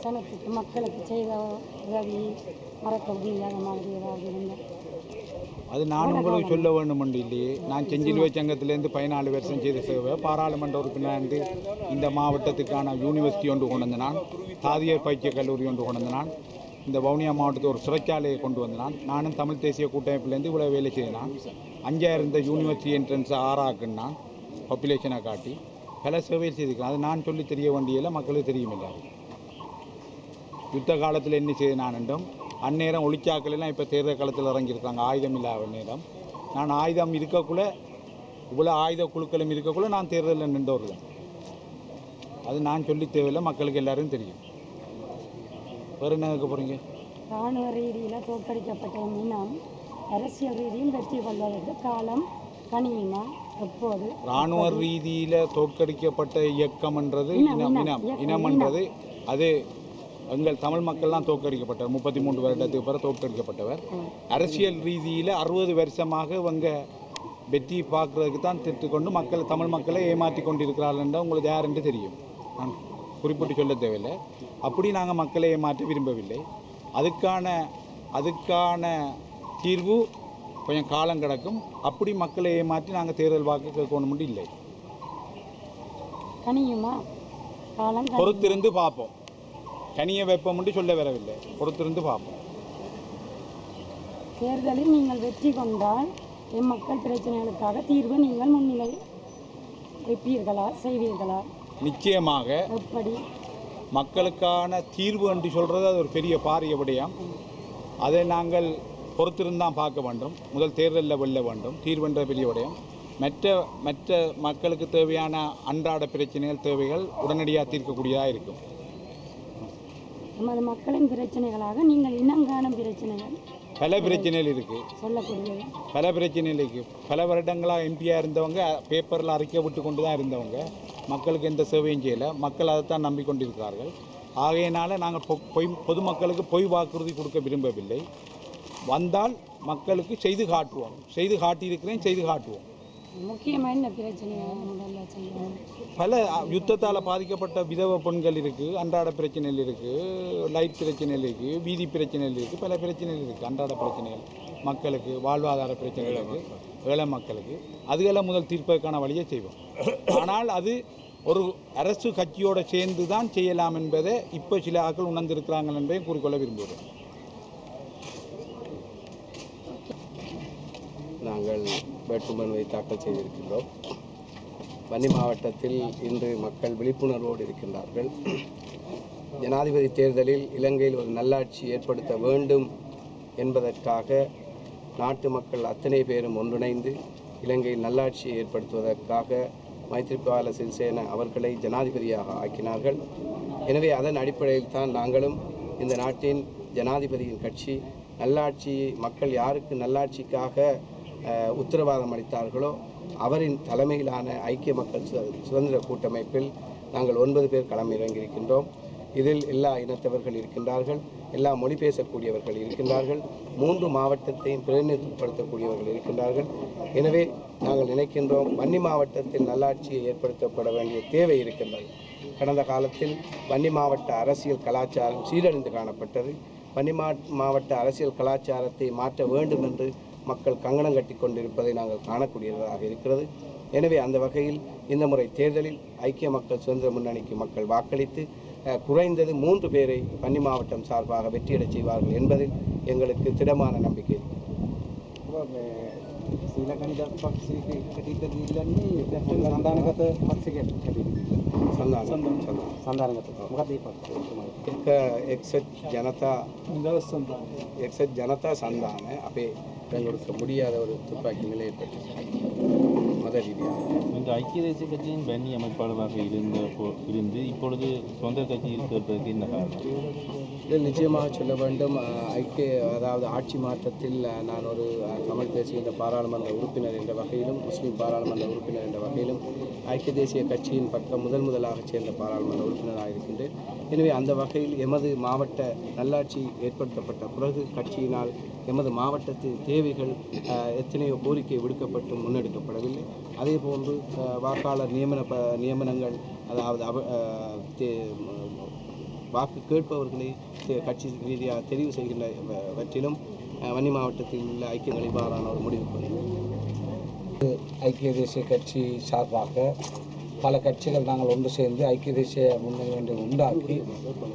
சனத்துக்கு மக்களுக்கு செய்த உதவி மறக்க முடியாத மாதிரி ஏதாவது இருந்தால் அது நான் உங்களுக்கு சொல்ல வேண்டும் இல்லையே. நான் செஞ்சிலுவை சங்கத்திலேருந்து 14 வருஷம் செய்த சேவை. பாராளுமன்ற உறுப்பினர் இந்த மாவட்டத்துக்கான யூனிவர்சிட்டி ஒன்று கொண்டு வந்த நான், தாதியர் பயிற்சிய கல்லூரி ஒன்று கொண்டு வந்த நான், இந்த வவுனியா மாவட்டத்தில் ஒரு சிறைச்சாலையை கொண்டு வந்தான். நானும் தமிழ் தேசிய கூட்டமைப்பிலேருந்து இவ்வளோ வேலை செய்தான். 5000 இந்த யூனிவர்சிட்டி என்ட்ரன்ஸை 6 ஆக்குனான் பாப்புலேஷனை காட்டி பல சேவை செய்திருக்கேன். அது நான் சொல்லி தெரிய வேண்டியதில்லை, மக்களுக்கு தெரியுமில்லை. யுத்த காலத்தில் என்ன செய்து நான் என்றும் அந்நேரம் ஒளிச்சாக்கள்லாம் இப்போ தேர்தல் காலத்தில் இறங்கியிருக்காங்க ஆயுதம் இல்லாத நேரம். நான் ஆயுதம் இருக்கக்குள்ள இவ்வளோ ஆயுத குழுக்களும் இருக்கக்குள்ள நான் தேர்தலில் நின்று வருவேன். அது நான் சொல்லி தேவையில்லை, மக்களுக்கு எல்லாரும் தெரியும். வேறு என்ன இருக்க போகிறீங்க? இராணுவ ரீதியில் தோற்கடிக்கப்பட்ட இனம் அரசியல் ரீதியில் வெற்றி கொள்வதற்கு காலம் கனியுமா? எப்போது? இராணுவ ரீதியில் தோற்கடிக்கப்பட்ட இயக்கம்ன்றது இனம்ன்றது அது எங்கள் தமிழ் மக்கள்லாம் தோற்கடிக்கப்பட்டவர். 33 வருடத்துக்கு பிறகு தோற்கடிக்கப்பட்டவர். அரசியல் ரீதியில் 60 வருஷமாக இவங்க வெற்றி பார்க்குறதுக்கு தான் திட்டுக்கொண்டு தமிழ் மக்களை ஏமாற்றி கொண்டிருக்கிறார்கள் என்றால் உங்களுக்கு யார் என்று தெரியும். நான் குறிப்பிட்டு சொல்ல தேவையில்லை. அப்படி நாங்கள் மக்களை ஏமாற்ற விரும்பவில்லை. அதுக்கான தீர்வு கொஞ்சம் காலம் கிடக்கும். அப்படி மக்களை ஏமாற்றி நாங்கள் தேர்தல் வாக்கு கேட்கணும் இல்லை. கனியுமா? பொறுத்திருந்து பார்ப்போம். கனிய வெப்பம் என்று சொல்ல வரவில்லை, பொறுத்திருந்து பார்ப்போம். தேர்தலில் நீங்கள் வெற்றி கொண்டால் எம்மக்கள் பிரச்சனைகளுக்காக தீர்வு நீங்கள் முன்னிலை வைப்பீர்களா, செய்வீர்களா? நிச்சயமாக. எப்படி? மக்களுக்கான தீர்வு என்று சொல்கிறது அது ஒரு பெரிய பாரிய விடயம். அதை நாங்கள் பொறுத்திருந்தான் பார்க்க வேண்டும். முதல் தேர்தலில் வெல்ல வேண்டும். தீர்வு என்ற பெரிய விடயம். மற்ற மக்களுக்கு தேவையான அன்றாட பிரச்சனைகள் தேவைகள் உடனடியாக தீர்க்கக்கூடியதாக இருக்கும். நமது மக்களின் பிரச்சனைகளாக நீங்கள் இனங்காணும் பிரச்சனைகள் பல பிரச்சனைகள் இருக்குது. சொல்லக்கூடியது பல பிரச்சனைகள் இருக்குது. பல வருடங்களாக எம்பியாக இருந்தவங்க பேப்பரில் அறிக்கை விட்டு கொண்டு தான் இருந்தவங்க மக்களுக்கு எந்த சேவையும் செய்யலை. மக்கள் அதைத்தான் நம்பிக்கொண்டிருக்கிறார்கள். ஆகையினால நாங்கள் பொதுமக்களுக்கு பொய் வாக்குறுதி கொடுக்க விரும்பவில்லை. வந்தால் மக்களுக்கு செய்து காட்டுவோம். செய்து காட்டியிருக்கிறேன், செய்து காட்டுவோம். முக்கியமாக இந்த பிரச்சனை பல யுத்தத்தால் பாதிக்கப்பட்ட விதவ பெண்கள் இருக்குது, அன்றாட பிரச்சனைகள் இருக்குது, லைட் பிரச்சனைகள் இருக்குது, வீதி பிரச்சனைகள் இருக்குது, பல பிரச்சனைகள் இருக்குது. அன்றாட பிரச்சனைகள் மக்களுக்கு வாழ்வாதார பிரச்சனைகள் இருக்குது, ஏழை மக்களுக்கு அதுகளை முதல் தீர்ப்பதற்கான வழியை செய்வோம். ஆனால் அது ஒரு அரசு கட்சியோடு சேர்ந்து தான் செய்யலாம் என்பதை இப்போ சில ஆட்கள் உணர்ந்திருக்கிறார்கள் என்பதை கூறிக்கொள்ள விரும்புகிறோம். நாங்கள் வேட்புமனுவை தாக்கல் செய்திருக்கின்றோம். வன்னி மாவட்டத்தில் இன்று மக்கள் விழிப்புணர்வோடு இருக்கின்றார்கள். ஜனாதிபதி தேர்தலில் இலங்கையில் ஒரு நல்லாட்சி ஏற்படுத்த வேண்டும் என்பதற்காக நாட்டு மக்கள் அத்தனை பேரும் ஒன்றிணைந்து இலங்கையில் நல்லாட்சியை ஏற்படுத்துவதற்காக மைத்ரிபால சிறிசேன அவர்களை ஜனாதிபதியாக ஆக்கினார்கள். எனவே அதன் அடிப்படையில் தான் நாங்களும் இந்த நாட்டின் ஜனாதிபதியின் கட்சி நல்லாட்சி மக்கள் யாருக்கு நல்லாட்சிக்காக உத்தரவாதம் அளித்தார்களோ அவரின் தலைமையிலான ஐக்கிய மக்கள் சுதந்திர கூட்டமைப்பில் நாங்கள் 9 பேர் களமிறங்கியிருக்கின்றோம். இதில் எல்லா இனத்தவர்கள் இருக்கின்றார்கள், எல்லா மொழி பேசக்கூடியவர்கள் இருக்கின்றார்கள், 3 மாவட்டத்தையும் பிரதிநிதித்துவப்படுத்தக்கூடியவர்கள் இருக்கின்றார்கள். எனவே நாங்கள் நினைக்கின்றோம் வன்னி மாவட்டத்தில் நல்லாட்சியை ஏற்படுத்தப்பட வேண்டிய தேவை இருக்கின்றது. கடந்த காலத்தில் வன்னி மாவட்ட அரசியல் கலாச்சாரம் சீரழிந்து காணப்பட்டது. வன்னி மாவட்ட அரசியல் கலாச்சாரத்தை மாற்ற வேண்டும் என்று மக்கள் கங்கணம் கட்டி கொண்டிருப்பதை நாங்கள் காணக்கூடியதாக இருக்கிறது. எனவே அந்த வகையில் இந்த முறை தேர்தலில் ஐக்கிய மக்கள் சுதந்திர முன்னணிக்கு மக்கள் வாக்களித்து குறைந்தது 3 பேரை வன்னி மாவட்டம் சார்பாக வெற்றியடச் செய்வார்கள் என்பதில் எங்களுக்கு திடமான நம்பிக்கை ஜனதா சந்தான அப்பே கொடுக்க முடியாத ஒரு துப்பாக்கி நிலை ஏற்பட்டு மத ரீதியாக இந்த ஐக்கிய தேசிய கட்சியின் வன்னி அமைப்பாளராக இருந்து இப்பொழுது சொந்த கட்சி இருக்கிறதுக்கு என்ன காரணம்? இதில் நிச்சயமாக சொல்ல வேண்டும். அதாவது ஆட்சி மாற்றத்தில் நான் ஒரு தமிழ் தேசிய பாராளுமன்ற உறுப்பினர் என்ற வகையிலும் முஸ்லீம் பாராளுமன்ற உறுப்பினர் என்ற வகையிலும் ஐக்கிய தேசிய கட்சியின் பக்கம் முதலாக சேர்ந்த பாராளுமன்ற உறுப்பினராக இருக்கின்றேன். எனவே அந்த வகையில் எமது மாவட்ட நல்லாட்சி ஏற்படுத்தப்பட்ட பிறகு கட்சியினால் எமது மாவட்டத்தின் தேவைகள் எத்தனையோ கோரிக்கை விடுக்கப்பட்டு முன்னெடுக்கப்படவில்லை. அதே போன்று வாக்காளர் நியமனங்கள், அதாவது வாக்கு கேட்பவர்களை கட்சி ரீதியாக தெரிவு செய்கின்றவற்றிலும் வன்னி மாவட்டத்தில் உள்ள ஐக்கியங்கள் இவ்வாறான ஒரு முடிவுக்கு வந்தது. ஐக்கிய தேசிய கட்சி சார்பாக பல கட்சிகள் நாங்கள் ஒன்று சேர்ந்து ஐக்கிய தேசிய முன்னணி ஒன்றை உண்டாக்கி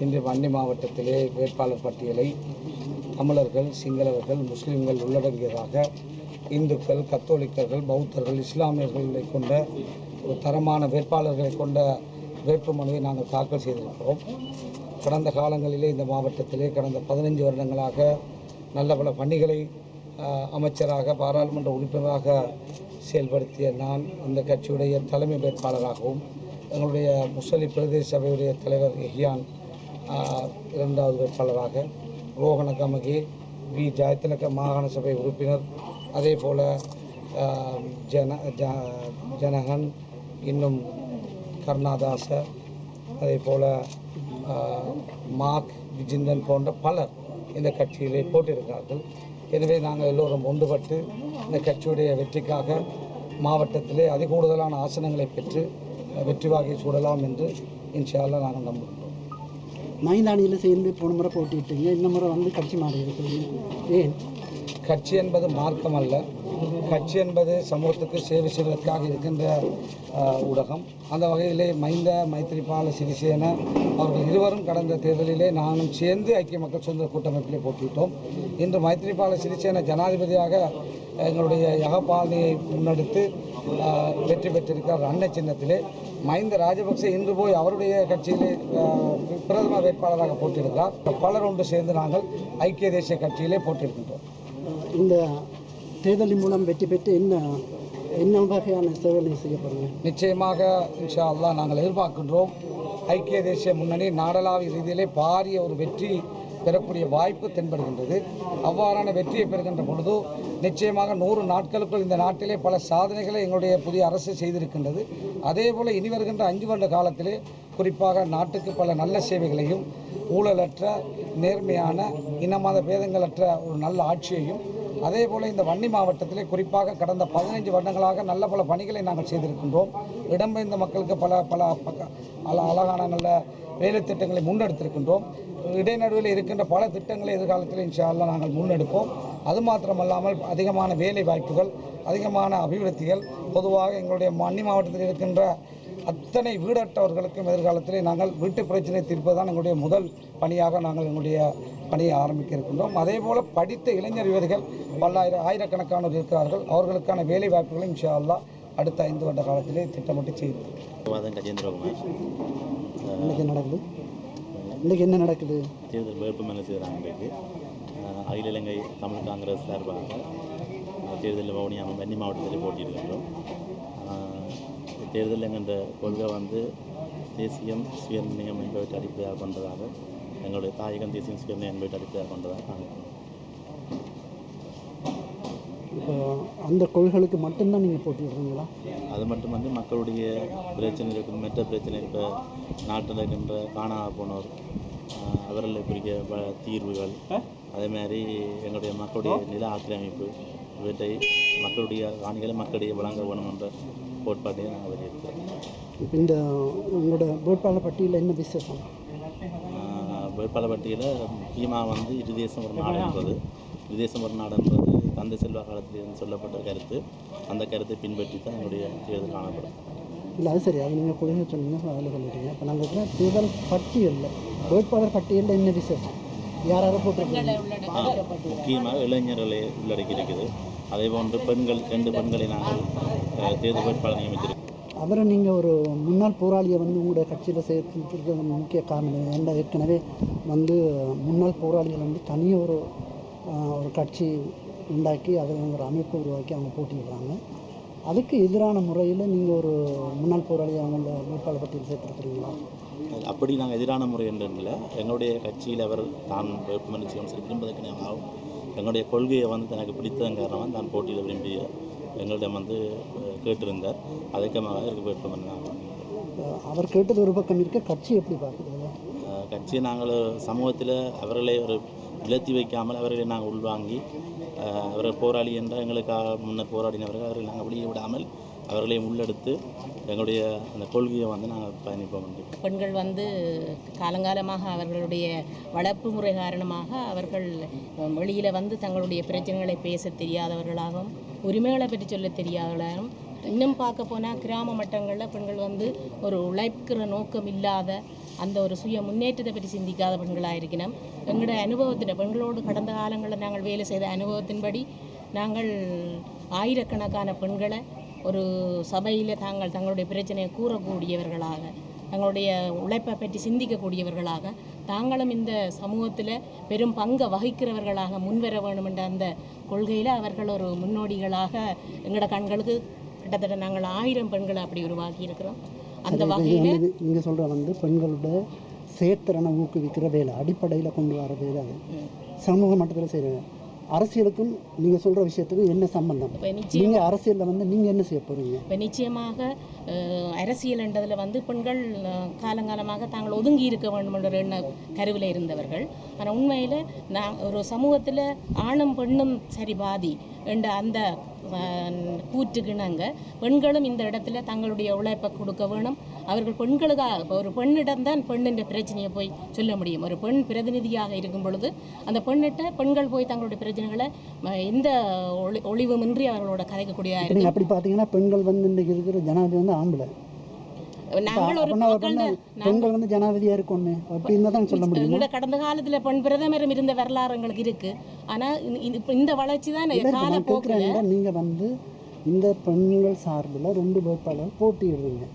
இன்று வன்னி மாவட்டத்திலே வேட்பாளர் பட்டியலை தமிழர்கள், சிங்களவர்கள், முஸ்லீம்கள் உள்ளடங்கியதாக இந்துக்கள், கத்தோலிக்கர்கள், பௌத்தர்கள், இஸ்லாமியர்களை கொண்ட ஒரு தரமான வேட்பாளர்களை கொண்ட வேட்புமனுவை நாங்கள் தாக்கல் செய்திருக்கிறோம். கடந்த காலங்களிலே இந்த மாவட்டத்திலே கடந்த 15 வருடங்களாக நல்ல பல பணிகளை அமைச்சராக, பாராளுமன்ற உறுப்பினராக செயல்படுத்திய நான் இந்த கட்சியுடைய தலைமை வேட்பாளராகவும், எங்களுடைய முஸ்லிம் பிரதேச சபையுடைய தலைவர் எஹியான் 2வது வேட்பாளராக, ரோஹண கமகி வி ஜாயத்திலக்க மாகாண சபை உறுப்பினர், அதே போல் ஜனகன், இன்னும் கருணாதாச, அதே போல் மாக் விஜிந்தன் போன்ற பலர் இந்த கட்சியிலே போட்டிருக்கிறார்கள். எனவே நாங்கள் எல்லோரும் ஒன்றுபட்டு இந்த கட்சியுடைய வெற்றிக்காக மாவட்டத்திலே அதிகூடுதலான ஆசனங்களை பெற்று வெற்றி வாகை சூடலாம் என்று இன்ஷா அல்லாஹ் நாங்கள் நம்புகிறோம். மைந்தானியில் சேர்ந்து போன முறை போட்டிட்டீங்க, இந்த முறை வந்து கட்சி மாறி இருக்கிறீங்க. ஏன்? கட்சி என்பது மார்க்கம் அல்ல. கட்சி என்பது சமூகத்துக்கு சேவை செய்வதற்காக இருக்கின்ற ஊடகம். அந்த வகையிலே மைத்திரிபால சிறிசேன அவர்கள் இருவரும் கடந்த தேர்தலிலே நானும் சேர்ந்து ஐக்கிய மக்கள் சுதந்திர கூட்டமைப்பிலே போட்டியிட்டோம். இன்று மைத்திரிபால சிறிசேன ஜனாதிபதியாக எங்களுடைய யகபாலனையை முன்னெடுத்து வெற்றி பெற்றிருக்கிறார் அன்னை சின்னத்திலே. மஹிந்த ராஜபக்ச இன்று போய் அவருடைய கட்சியிலே பிரதம வேட்பாளராக போட்டியிருக்கிறார். பலர் ஒன்று சேர்ந்து நாங்கள் ஐக்கிய தேசிய கட்சியிலே போட்டியிருக்கின்றோம். இந்த தேர்தலின் மூலம் வெற்றி பெற்று என்ன வகையான சேவைகளை செய்யப்படுங்க? நிச்சயமாக இன்ஷா அல்லாஹ் நாங்கள் எதிர்பார்க்கின்றோம். ஐக்கிய தேசிய முன்னணி நாடளாவிய ரீதியிலே பாரிய ஒரு வெற்றி பெறக்கூடிய வாய்ப்பு தென்படுகின்றது. அவ்வாறான வெற்றியை பெறுகின்ற பொழுது நிச்சயமாக 100 நாட்களுக்குள் இந்த நாட்டிலே பல சாதனைகளை எங்களுடைய புதிய அரசு செய்திருக்கின்றது. அதே போல் இனி வருகின்ற 5 வருட காலத்திலே குறிப்பாக நாட்டுக்கு பல நல்ல சேவைகளையும், ஊழலற்ற நேர்மையான இனமத பேதங்களற்ற ஒரு நல்ல ஆட்சியையும், அதே போல் இந்த வன்னி மாவட்டத்திலே குறிப்பாக கடந்த 15 வருடங்களாக நல்ல பல பணிகளை நாங்கள் செய்திருக்கின்றோம். இடம்பெயர்ந்த மக்களுக்கு பல அழகான நல்ல வேலை திட்டங்களை முன்னெடுத்திருக்கின்றோம். இடைநடுவில் இருக்கின்ற பல திட்டங்களை எதிர்காலத்தில் இன்ஷா அல்லாஹ் நாங்கள் முன்னெடுப்போம். அது மாத்திரமல்லாமல் அதிகமான வேலை வாய்ப்புகள், அதிகமான அபிவிருத்திகள், பொதுவாக எங்களுடைய வன்னி மாவட்டத்தில் இருக்கின்ற அத்தனை வீடற்றவர்களுக்கும் எதிர்காலத்திலே நாங்கள் வீட்டு பிரச்சனை தீர்ப்பதுதான் எங்களுடைய முதல் பணியாக நாங்கள் எங்களுடைய பணியை ஆரம்பிக்க இருக்கின்றோம். அதே போல் படித்த இளைஞர் யுவதிகள் ஆயிரக்கணக்கானோர் இருக்கிறார்கள். அவர்களுக்கான வேலை வாய்ப்புகளும் இன்ஷா அல்லாஹ் அடுத்த 5 வருட காலத்திலே திட்டமிட்டு செய்திருக்கிறோம். கஜேந்திரகுமார். இன்றைக்கு என்ன நடக்குது? தேர்தல் வேட்புமனு செய்கிறாங்க. இன்றைக்கு அகில இலங்கை தமிழ் காங்கிரஸ் சார்பாக தேர்தலில் வவுனியாமல் வன்னி மாவட்டத்தில் போட்டியிருக்கின்றோம். தேர்தல் என்கின்ற கொள்கை வந்து தேசியம் சுயநிர்ணயம் என்பவற்றை அடிப்படையாக கொண்டதாக, எங்களுடைய தாயகம் தேசியம் சுயநிர்ணயம் என்பவற்றை அடிப்படையாக கொண்டதாக காண்கிறோம். இப்போ அந்த கொள்கைகளுக்கு மட்டும்தான் நீங்கள் போட்டிடுறீங்களா? அது மட்டும் வந்து மக்களுடைய பிரச்சனை இருக்கும், மற்ற பிரச்சனை, இப்போ நாட்டில் இருக்கின்ற காணாமல் போனோர், அவர்களை குறிக்க தீர்வுகள், அதேமாதிரி எங்களுடைய மக்களுடைய நில ஆக்கிரமிப்பு, இவற்றை மக்களுடைய காணிகளை மக்களிடையே வழங்க வேணும் என்ற கோட்பாட்டையும் நாங்கள் வெளியிட்டிருக்கிறோம். இப்போ இந்த உங்களோட வேட்பாளர் பட்டியலில் என்ன விசேஷம்? வேட்பாளர் பட்டியலில் முக்கியமாக வந்து இருதேசம் ஒரு நாடுன்றது, இருதேசம் ஒரு நாடுன்றது தந்தை செல்வா காலத்திலிருந்து சொல்லப்பட்ட கருத்து. அந்த கருத்தை பின்பற்றி தான் எங்களுடைய தேர்தல் காணப்படும். இல்லை, அது சரி, அது நீங்கள் கொள்கை சொன்னீங்க, அதில் சொல்லிட்டீங்க. இப்போ நாங்கள் இருக்கிற தேர்தல் பட்டியலில் வேட்பாளர் பட்டியலில் என்ன விசேஷம்? யாராவது போட்டிருக்கீங்க? முக்கியமாக இளைஞர்களை உள்ளடக்கி இருக்குது. அதே போன்று பெண்கள் 2 பெண்களை நாங்கள் தேர்தல் வேட்பாளர் நியமித்திருக்கோம். அவரை நீங்கள் ஒரு முன்னாள் போராளியை வந்து உங்களுடைய கட்சியில் சேர்த்துருக்கிறது முக்கிய காரணம் என்ன? ஏற்கனவே வந்து முன்னாள் போராளிகள் வந்து தனியாக ஒரு கட்சி உண்டாக்கி அதில் ஒரு அமைப்பு உருவாக்கி அவங்க போட்டிடுறாங்க. அதுக்கு எதிரான முறையில் நீங்கள் ஒரு முன்னாள் போராளியை அவங்கள வேட்பாளர் பட்டியல் சேர்த்துருக்கிறீங்களா? அப்படி நாங்கள் எதிரான முறை என்றில்லை. எங்களுடைய கட்சியில் அவர் தான் வேட்புமனு செய்யும் விரும்புவதற்கு நாங்கள் எங்களுடைய கொள்கையை வந்து தனக்கு பிடித்ததன் காரணமாக தான் போட்டியில் விரும்பிய எங்களிடம் வந்து கேட்டிருந்தார். அதுக்கமாக இருக்கு வேட்புமனு. அவர் கேட்டது ஒரு பக்கம் இருக்க, கட்சி எப்படி பார்க்குறது? கட்சியை நாங்கள் சமூகத்தில் அவர்களை ஒரு நிலத்தி வைக்காமல் அவர்களை நாங்கள் உள்வாங்கி, அவர்கள் போராளி என்றால் எங்களுக்காக முன்னர் போராடினவர்கள் அவர்களை நாங்கள் வெளியே விடாமல் அவர்களையும் உள்ளெடுத்து எங்களுடைய அந்த கொள்கையை வந்து நாங்கள் பயணிப்போம். பெண்கள் வந்து காலங்காலமாக அவர்களுடைய வளர்ப்பு முறை காரணமாக அவர்கள் வெளியில் வந்து தங்களுடைய பிரச்சனைகளை பேச தெரியாதவர்களாகவும் உரிமைகளை பற்றி சொல்ல தெரியாதவர்களாகவும், இன்னும் பார்க்க போனால் கிராம மட்டங்களில் பெண்கள் வந்து ஒரு உழைக்கிற நோக்கம் இல்லாத அந்த ஒரு சுய முன்னேற்றத்தை பற்றி சிந்திக்காத பெண்களாக இருக்கணும். எங்களுடைய அனுபவத்தின் பெண்களோடு கடந்த காலங்களில் நாங்கள் வேலை செய்த அனுபவத்தின்படி நாங்கள் ஆயிரக்கணக்கான பெண்களை ஒரு சபையில் தங்களுடைய பிரச்சனையை கூறக்கூடியவர்களாக, தங்களுடைய உழைப்பை பற்றி சிந்திக்கக்கூடியவர்களாக, தாங்களும் இந்த சமூகத்தில் பெரும் பங்கை வகிக்கிறவர்களாக முன்வர வேண்டும் என்ற அந்த கொள்கையில் அவர்கள் ஒரு முன்னோடிகளாக எங்களோட கண்களுக்கு கிட்டத்தட்ட நாங்கள் 1000 பெண்களை அப்படி உருவாக்கி இருக்கிறோம். அந்த வகையில் நீங்கள் சொல்கிற வந்து பெண்களோட செயற்திறனை ஊக்குவிக்கிற வேலை, அடிப்படையில் கொண்டு வர வேலை, அது சமூக மட்டத்தில் செய்கிற அரசியலுக்கும் நீங்கள் சொல்கிற விஷயத்துக்கும் என்ன சம்பந்தம்? நீங்கள் அரசியலில் வந்து நீங்கள் என்ன செய்ய போகிறீங்க? இப்போ நிச்சயமாக அரசியல் என்றதில் வந்து பெண்கள் காலங்காலமாக தாங்கள் ஒதுங்கி இருக்க வேண்டும் என்ற எண்ண கருவில் இருந்தவர்கள். ஆனால் உண்மையில் ஒரு சமூகத்தில் ஆணும் பெண்ணும் சரி பாதி என்ற அந்த கூற்றுக்கிணங்க பெண்களும் இந்த இடத்துல தங்களுடைய உழைப்பை கொடுக்க வேணும். அவர்கள் பெண்களுக்காக, இப்போ ஒரு பெண்ணிடம்தான் பெண்ணின் பிரச்சனையை போய் சொல்ல முடியும். ஒரு பெண் பிரதிநிதியாக இருக்கும் பொழுது அந்த பெண்ணிட்ட பெண்கள் போய் தங்களுடைய பிரச்சனைகளை எந்த ஒளிவுமின்றி அவர்களோட கதைக்கக்கூடிய. அப்படி பார்த்தீங்கன்னா பெண்கள் வந்து இன்றைக்கு இருக்கிற ஜனாதிபதி வந்து ஆம்பளை, நாங்கள் ஒரு பெண்கள் வந்து ஜனாதிபதியா இருக்கணும் அப்படின்னு தான் சொல்ல முடியும். கடந்த காலத்துல பெண் பிரதமரும் இருந்த வரலாறு எங்களுக்கு இருக்கு. ஆனா இந்த வளர்ச்சி தான் காலப்போக்கில். நீங்க வந்து இந்த பெண்கள் சார்பில் 2 வேட்பாளர் போட்டியிடுறீங்க.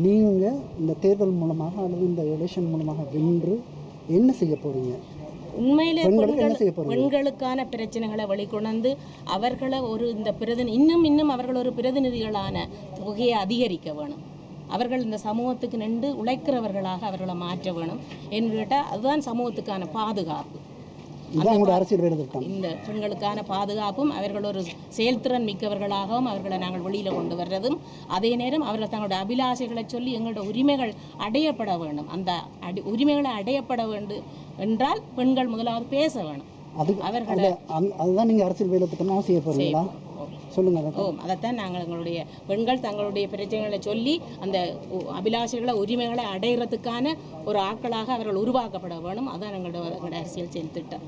நீங்க இந்த தேர்தல் மூலமாக அல்லது இந்த எலெக்ஷன் மூலமாக வென்று என்ன செய்ய போறீங்க? உண்மையிலே பெண்களுக்கான பிரச்சனைகளை வெளிக்கொண்டு அவர்களை ஒரு இந்த இன்னும் அவர்கள் ஒரு பிரதிநிதிகளான தொகையை அதிகரிக்க வேணும். அவர்கள் இந்த சமூகத்துக்கு நின்று உழைக்கிறவர்களாக அவர்களை மாற்ற வேணும் என்று கேட்டால் அதுதான் சமூகத்துக்கான பாதுகாப்பு. இந்த பெண்களுக்கான பாதுகாப்பும் அவர்கள் ஒரு செயல்திறன் மிக்கவர்களாகவும் அவர்களை நாங்கள் வெளியில் கொண்டு வர்றதும், அதே நேரம் அவர்கள் தங்களுடைய அபிலாஷைகளை சொல்லி எங்களுடைய உரிமைகள் அடையப்பட வேண்டும். அந்த உரிமைகளை அடையப்பட வேண்டும் என்றால் பெண்கள் முதலாவது பேச வேணும். அவர்களை அதுதான் நீங்கள் அரசியல் வேலை திட்டமாக செய்ய போகிறீங்களா? சொல்லுங்கள். அதைத்தான் நாங்கள் எங்களுடைய பெண்கள் தங்களுடைய பிரச்சனைகளை சொல்லி அந்த அபிலாஷைகளை உரிமைகளை அடைகிறதுக்கான ஒரு ஆட்களாக அவர்கள் உருவாக்கப்பட வேணும். அதுதான் எங்களுடைய அரசியல் செயல் திட்டம்.